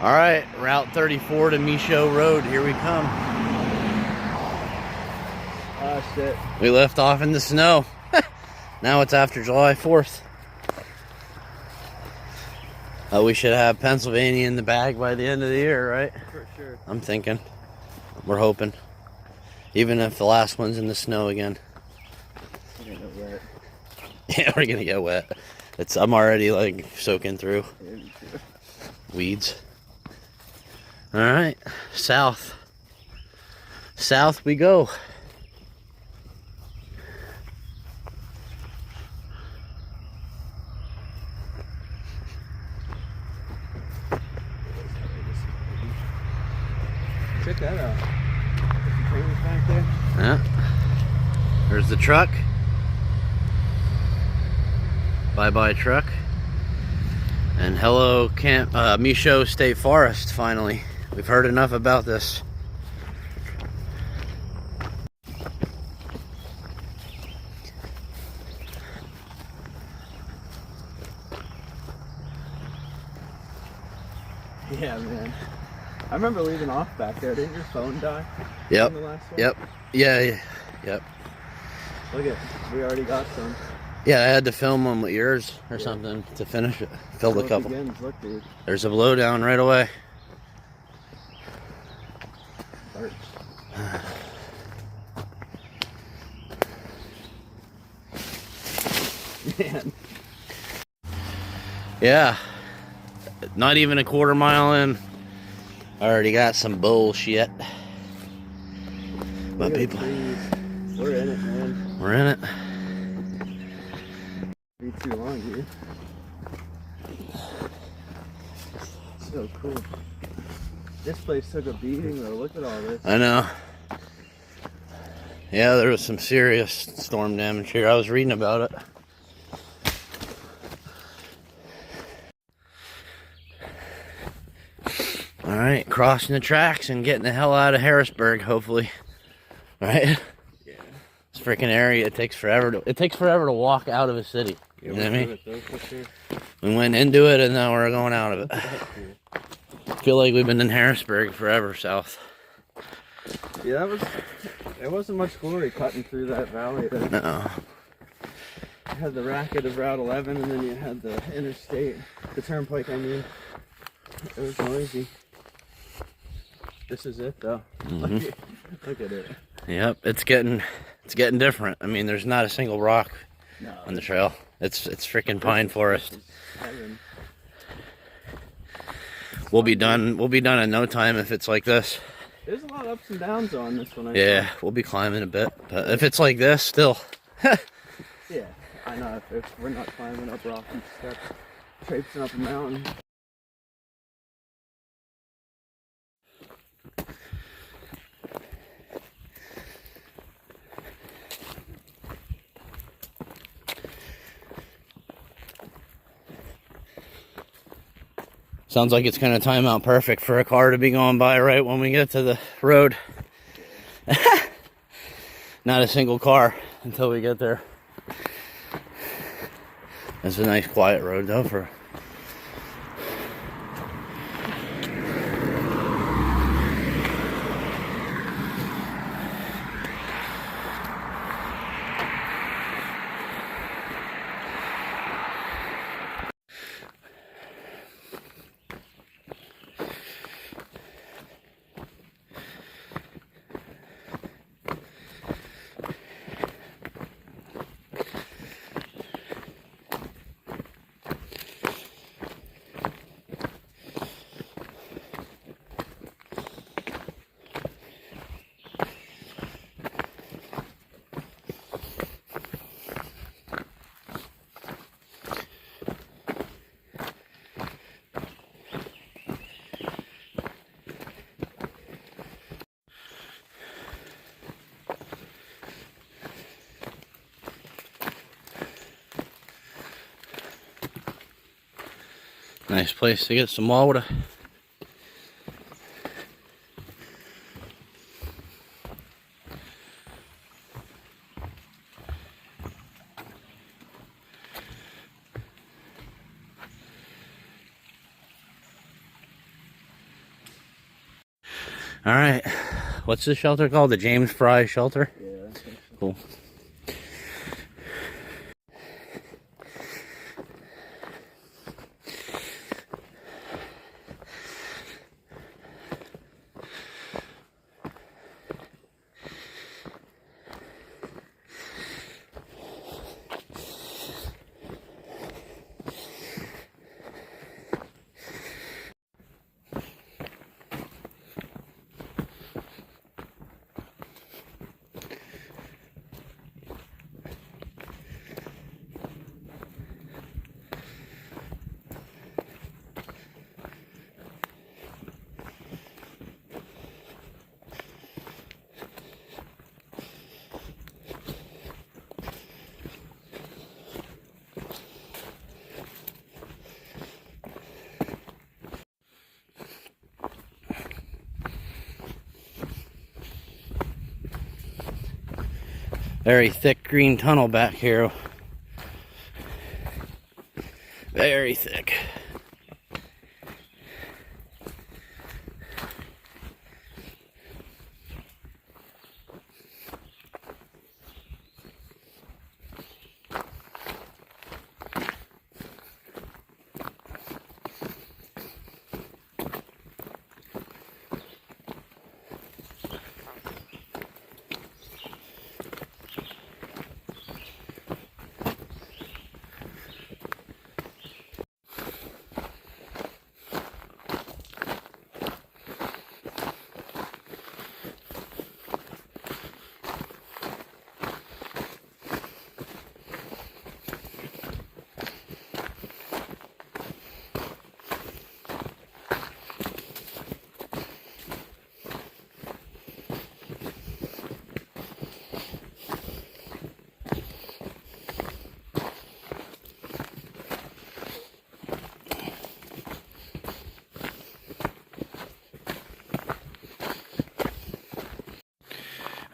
All right, Route 34 to Michaux Road. Here we come. Oh, shit. We left off in the snow. Now it's after July 4th. We should have Pennsylvania in the bag by the end of the year, right? For sure. I'm thinking. We're hoping. Even if the last one's in the snow again. We're gonna get wet. Yeah, we're gonna get wet. I'm already like soaking through. Yeah, me too. Weeds. All right, south. South we go. Check that out. Some trailers back there. Yeah. There's the truck. Bye-bye truck. And hello, Michaux State Forest, finally. We've heard enough about this. Yeah, man. I remember leaving off back there. Didn't your phone die? Yep. In the last one? Yep. Yeah. Yep. Look at, we already got some. Yeah, I had to film them with yours or something to finish it. Filled a couple. Begins. Look, dude. There's a blowdown right away. Birch. Man. Yeah. Not even a quarter mile in. I already got some bullshit. But people, we're in it, man. we're in it. Be too long, dude. So cool. This place took a beating, though. Look at all this. I know. Yeah, there was some serious storm damage here. I was reading about it. All right, crossing the tracks and getting the hell out of Harrisburg, hopefully. Right? Yeah. This freaking area, it takes forever to walk out of a city. You know what I mean? We went into it and now we're going out of it. I feel like we've been in Harrisburg forever south. Yeah, it wasn't much glory cutting through that valley there. No. You had the racket of Route 11 and then you had the interstate, the turnpike, I mean. It was noisy. This is it though. Mm-hmm. Look at it. Yep, it's getting different. I mean, there's not a single rock on the trail. It's freaking pine forest. We'll be done in no time if it's like this. There's a lot of ups and downs on this one. Yeah, we'll be climbing a bit, but if it's like this, still. Yeah, I know. If we're not climbing up rocky steps, traipsing up a mountain. Sounds like it's gonna time out perfect for a car to be going by right when we get to the road. Not a single car until we get there. It's a nice quiet road though for. Nice place to get some water. All right. What's this shelter called? The James Fry Shelter? Yeah, I think so. Cool. Very thick green tunnel back here. Very thick.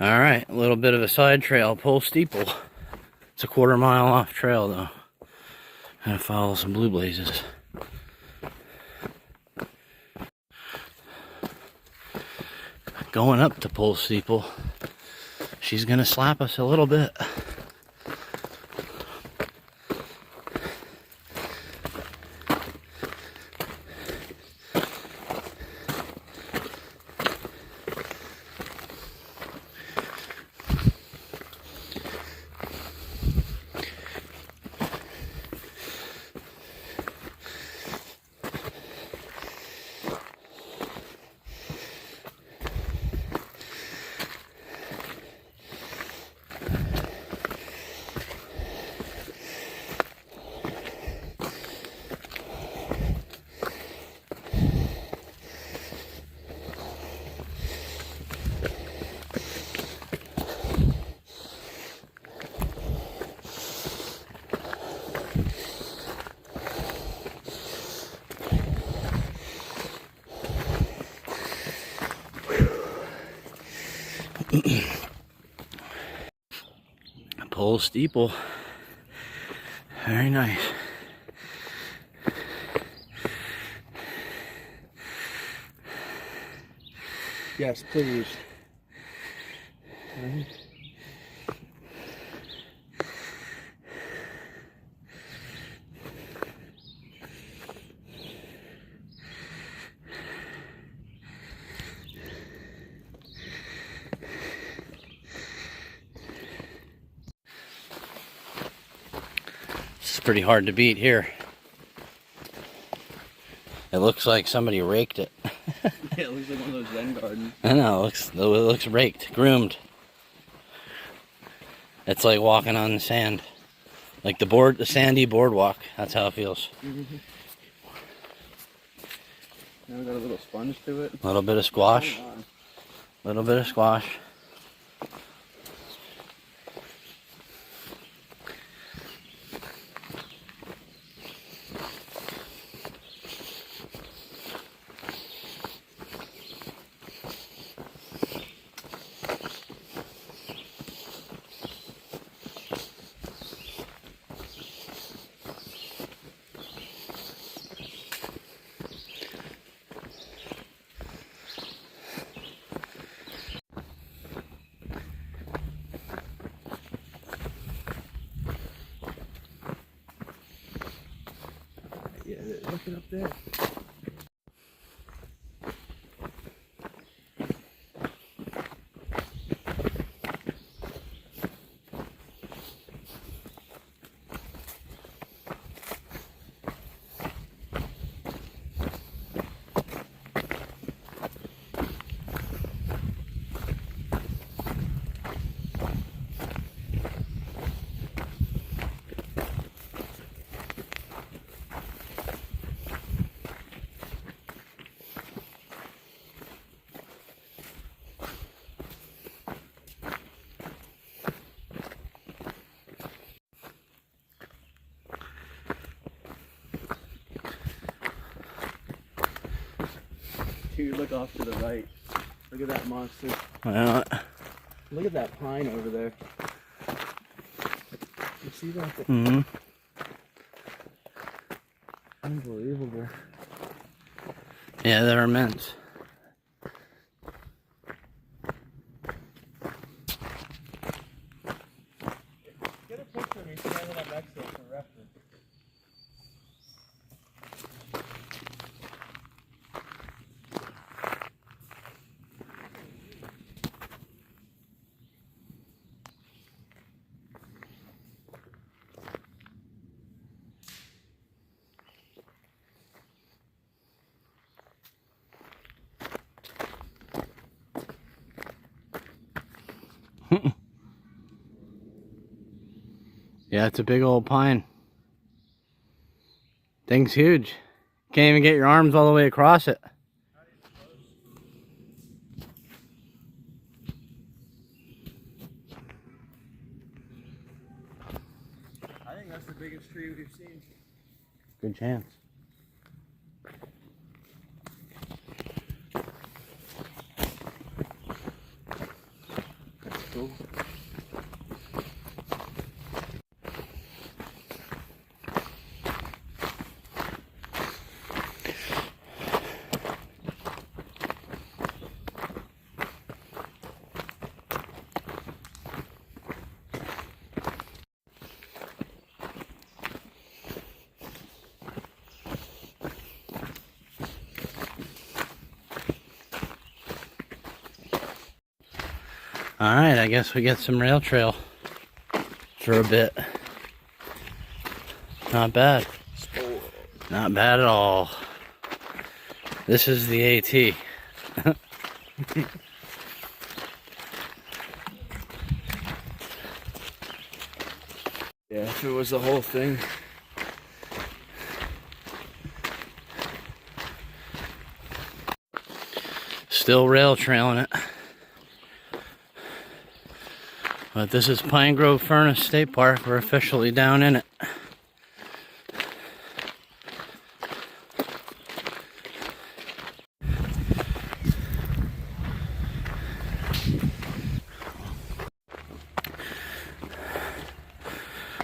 All right, a little bit of a side trail, Pole Steeple. It's a 1/4 mile off trail though. Gotta follow some blue blazes. Going up to Pole Steeple, she's gonna slap us a little bit. Pole Steeple. Very nice. Yes, please. It's pretty hard to beat here. It looks like somebody raked it. Yeah, it looks like one of those Zen gardens. I know, it looks raked, groomed. It's like walking on the sand. Like the sandy boardwalk. That's how it feels. Mm-hmm. Now we got a little sponge to it. A little bit of squash. A little bit of squash. it up there. You look off to the right. Look at that monster. Look at that pine over there. You see that? Mm-hmm. Unbelievable. Yeah, they're immense. Get a picture of me standing up next to it for reference. Yeah, it's a big old pine. Thing's huge. Can't even get your arms all the way across it. I think that's the biggest tree we've seen. Good chance. That's cool. Alright, I guess we get some rail trail for a bit. Not bad. Not bad at all. This is the AT. Yeah, if it was the whole thing. Still rail trailing it. But this is Pine Grove Furnace State Park. We're officially down in it.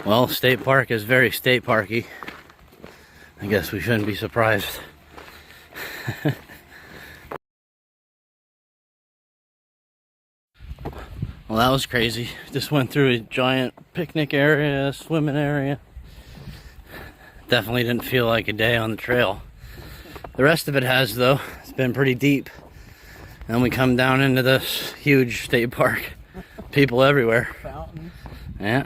Well, State Park is very state parky. I guess we shouldn't be surprised. Well, that was crazy. Just went through a giant picnic area, swimming area. Definitely didn't feel like a day on the trail. The rest of it has, though. It's been pretty deep. And we come down into this huge state park. People everywhere. Fountains. Yeah.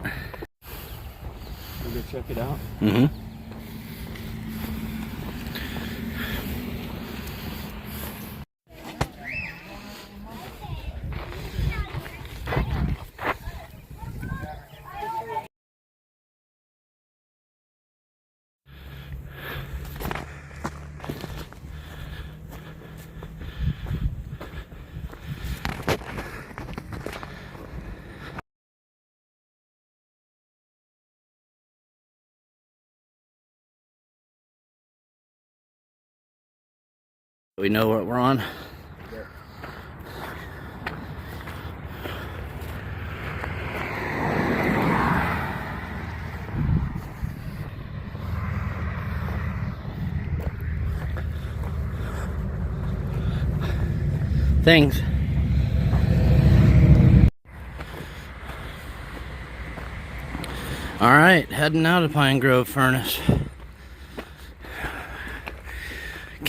We'll go check it out. Mm-hmm. We know what we're on. Things. All right, heading out of Pine Grove Furnace.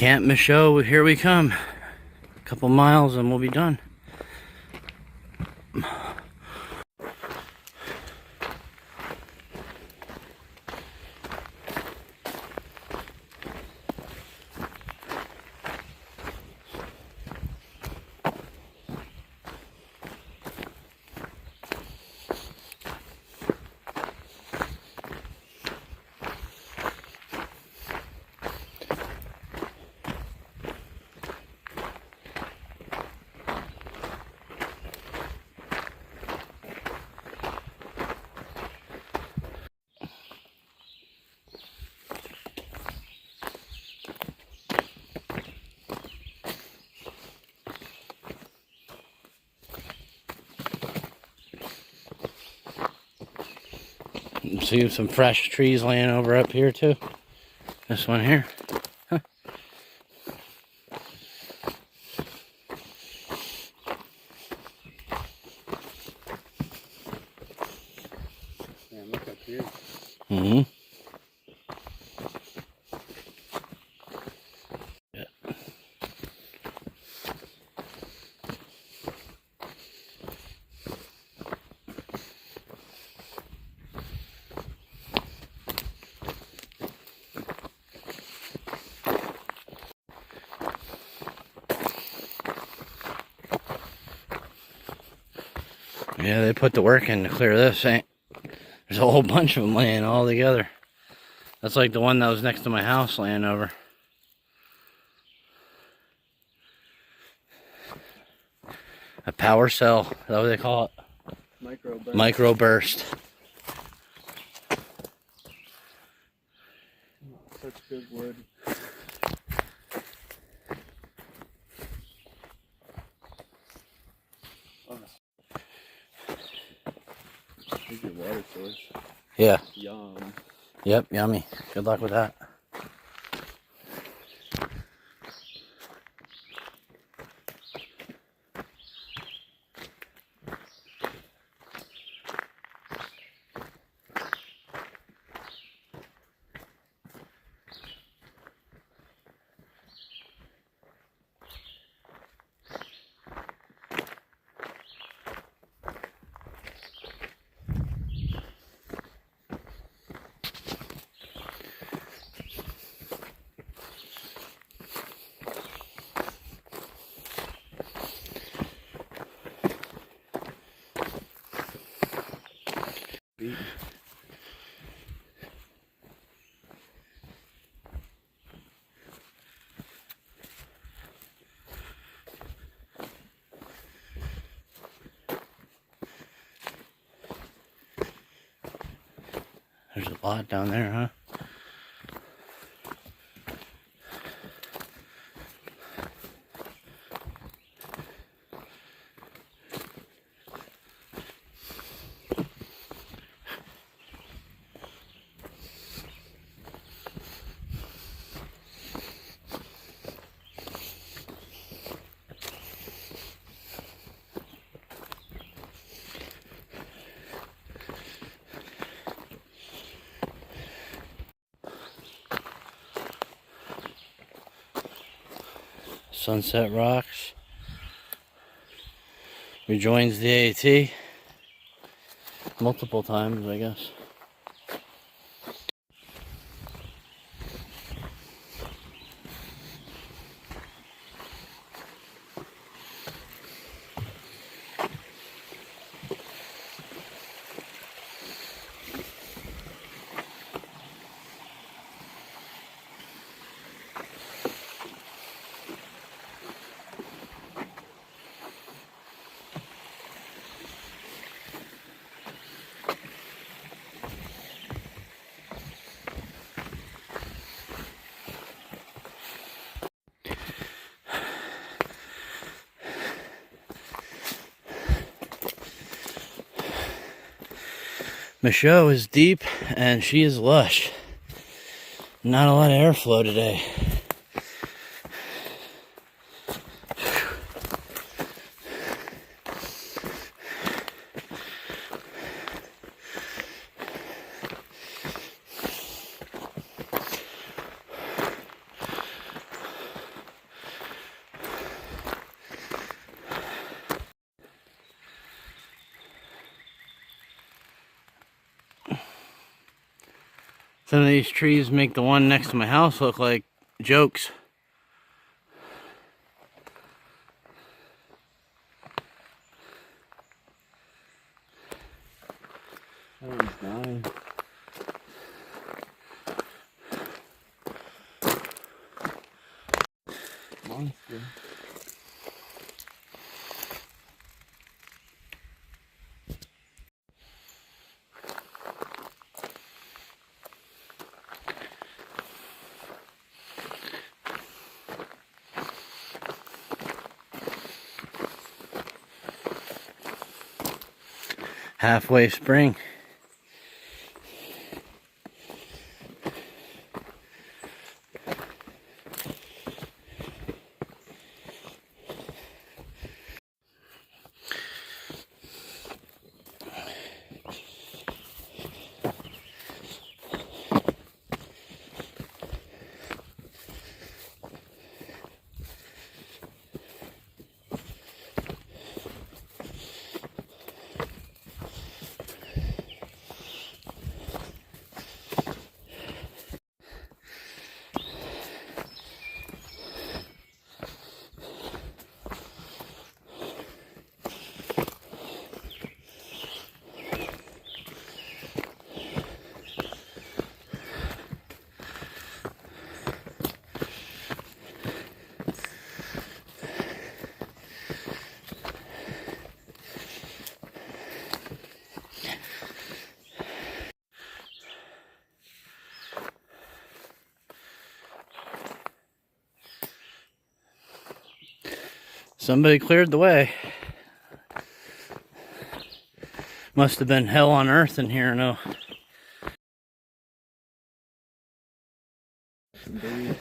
Camp Michaux, here we come. A couple miles and we'll be done. See some fresh trees laying over up here too. This one here. Huh. Man, look up here. Mm-hmm. Yeah, they put the work in to clear this. Ain't there's a whole bunch of them laying all together. That's like the one that was next to my house laying over. A power cell, is that what they call it? Microburst. Microburst. Such good wood. Oh. Here's your water source. Yeah. Yum. Yep, yummy. Good luck with that. There's a lot down there, huh? Sunset Rocks. Rejoins the AT. Multiple times, I guess. Michaux is deep and she is lush. Not a lot of airflow today. Some of these trees make the one next to my house look like jokes. That one's dying. Monster. Halfway spring. Somebody cleared the way. Must have been hell on earth in here, no. Indeed.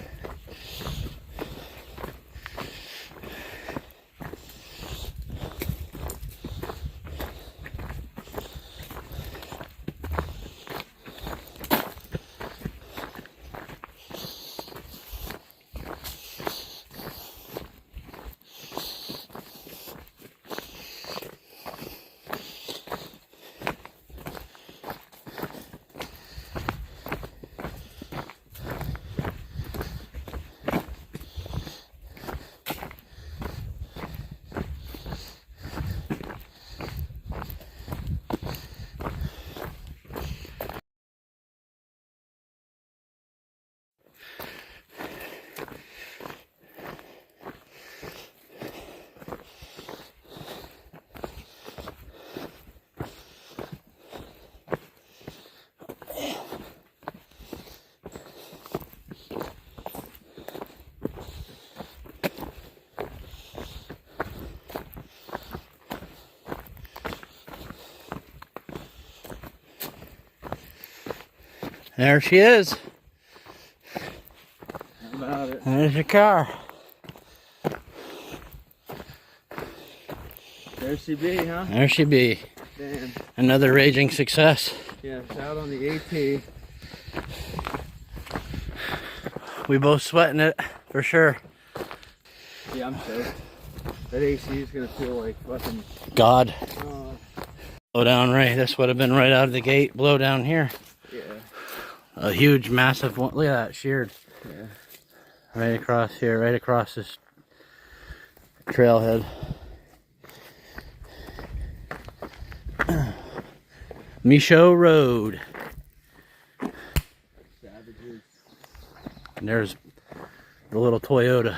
There she is. How about it? There's your car. There she be, huh? There she be. Damn. Another raging success. Yeah, out on the AT. We both sweating it, for sure. Yeah, I'm stoked. That AC is gonna feel like fucking God. oh, Blow down right. This would have been right out of the gate. Blow down here. yeah. A huge, massive one. Look at that, sheared. Yeah. Right across here, right across this trailhead. Michaux Road. Savages. And there's the little Toyota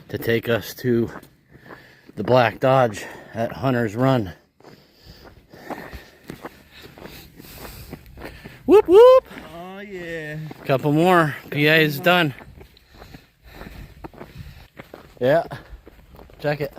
to take us to the Black Dodge at Hunter's Run. Whoop whoop! Oh yeah. Couple more. PA is done. Yeah. Check it.